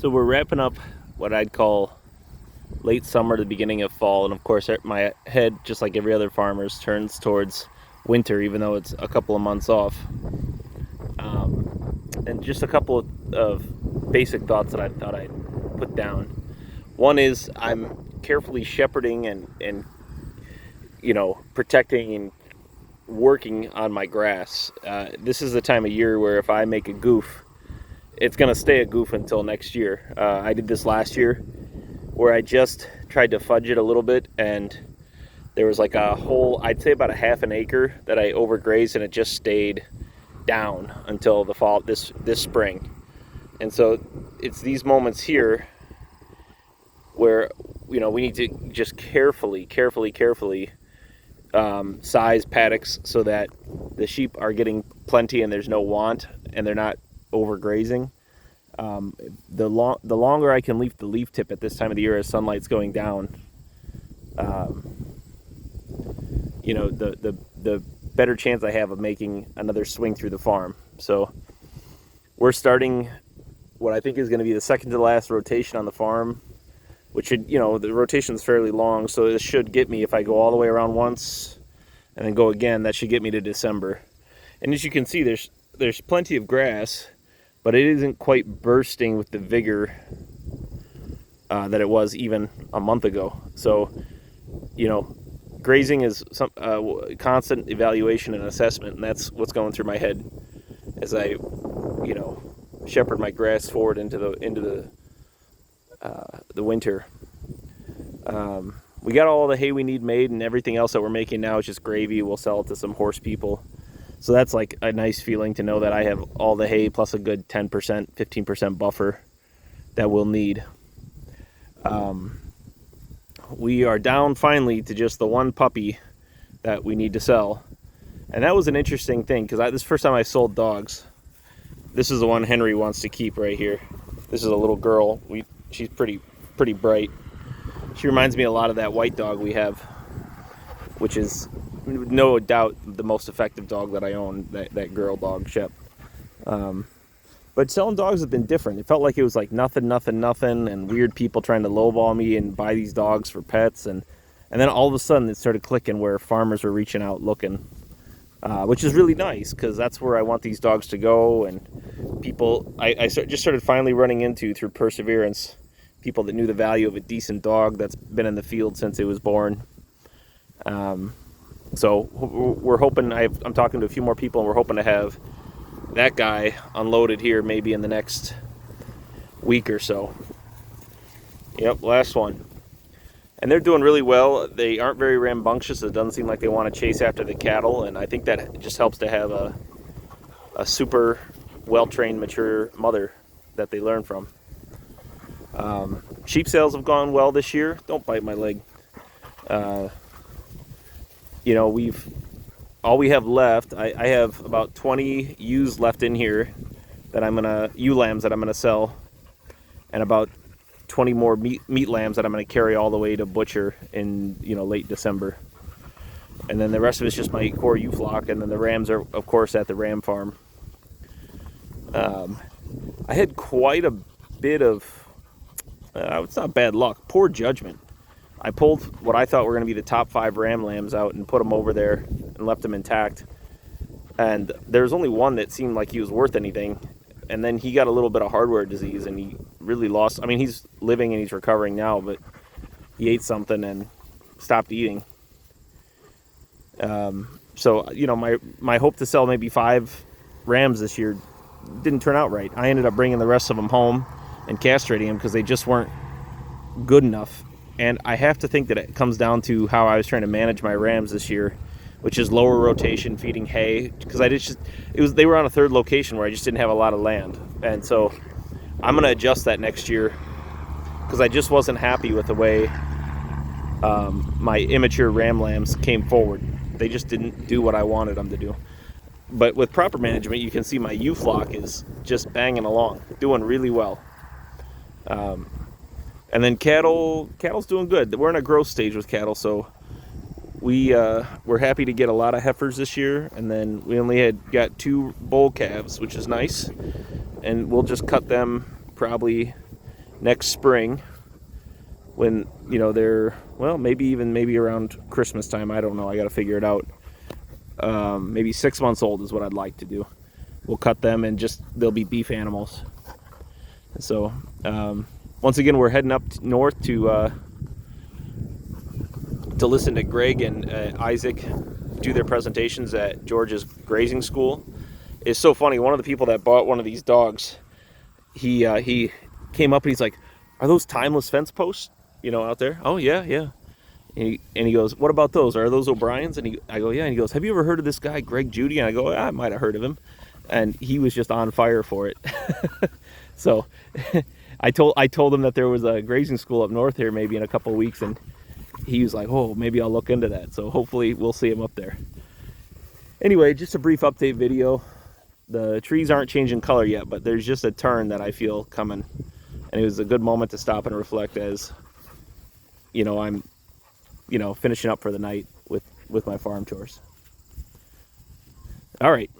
So we're wrapping up what I'd call late summer to the beginning of fall, and of course my head, just like every other farmer's, turns towards winter, even though it's a couple of months off. And just a couple of basic thoughts that I thought I'd put down. One is I'm carefully shepherding and protecting and working on my grass. This is the time of year where if I make a goof, it's going to stay a goof until next year. I did this last year where I just tried to fudge it a little bit, and there was like a whole, I'd say about a half an acre that I overgrazed, and it just stayed down until the fall, this spring. And so it's these moments here where we need to just carefully size paddocks so that the sheep are getting plenty and there's no want and they're not overgrazing. The longer I can leave the leaf tip at this time of the year as sunlight's going down, the better chance I have of making another swing through the farm. So we're starting what I think is going to be the second to last rotation on the farm, which should, the rotation's fairly long, so this should get me, if I go all the way around once and then go again, that should get me to December. And as you can see, there's plenty of grass, but it isn't quite bursting with the vigor that it was even a month ago. So, grazing is some constant evaluation and assessment, and that's what's going through my head as I, shepherd my grass forward into the winter. We got all the hay we need made, and everything else that we're making now is just gravy. We'll sell it to some horse people. So that's like a nice feeling to know that I have all the hay plus a good 10%, 15% buffer that we'll need. We are down finally to just the one puppy that we need to sell. And that was an interesting thing, because this is the first time I sold dogs. This is the one Henry wants to keep right here. This is a little girl. She's pretty bright. She reminds me a lot of that white dog we have, which is no doubt the most effective dog that I own, that girl dog, Shep. But selling dogs has been different. It felt like it was like nothing, and weird people trying to lowball me and buy these dogs for pets. And then all of a sudden it started clicking where farmers were reaching out looking, which is really nice, because that's where I want these dogs to go. And people, I just started finally running into, through perseverance, people that knew the value of a decent dog that's been in the field since it was born. So we're hoping, I'm talking to a few more people, and we're hoping to have that guy unloaded here maybe in the next week or so. Yep, last one. And they're doing really well. They aren't very rambunctious. It doesn't seem like they want to chase after the cattle, and I think that just helps to have a super well-trained, mature mother that they learn from. Sheep sales have gone well this year. Don't bite my leg. All we have left, I have about 20 ewes left in here that ewe lambs that I'm gonna sell, and about 20 more meat lambs that I'm gonna carry all the way to butcher in late December. And then the rest of it's just my core ewe flock, and then the rams are of course at the ram farm. I had quite a bit of it's not bad luck, poor judgment. I pulled what I thought were going to be the top 5 ram lambs out and put them over there and left them intact. And there was only one that seemed like he was worth anything. And then he got a little bit of hardware disease, and he really lost. I mean, he's living and he's recovering now, but he ate something and stopped eating. So my hope to sell maybe 5 rams this year didn't turn out right. I ended up bringing the rest of them home and castrating them because they just weren't good enough. And I have to think that it comes down to how I was trying to manage my rams this year, which is lower rotation, feeding hay, because they were on a third location where I just didn't have a lot of land. And so I'm going to adjust that next year, because I just wasn't happy with the way my immature ram lambs came forward. They just didn't do what I wanted them to do. But with proper management, you can see my ewe flock is just banging along, doing really well. And then cattle's doing good. We're in a growth stage with cattle, so we're happy to get a lot of heifers this year. And then we only got 2 bull calves, which is nice. And we'll just cut them probably next spring when, you know, they're, well, maybe around Christmas time. I don't know. I got to figure it out. Maybe 6 months old is what I'd like to do. We'll cut them and just, they'll be beef animals. So, once again, we're heading up north to listen to Greg and Isaac do their presentations at George's grazing school. It's so funny. One of the people that bought one of these dogs, he came up and he's like, "Are those timeless fence posts, you know, out there?" "Oh yeah, yeah." And he goes, "What about those? Are those O'Brien's?" And I go, "Yeah." And he goes, "Have you ever heard of this guy, Greg Judy?" And I go, "I might have heard of him." And he was just on fire for it. So I told him that there was a grazing school up north here maybe in a couple of weeks, and he was like, "Oh, maybe I'll look into that." So hopefully we'll see him up there. Anyway, just a brief update video. The trees aren't changing color yet, but there's just a turn that I feel coming. And it was a good moment to stop and reflect as, you know, I'm, you know, finishing up for the night with my farm chores. All right.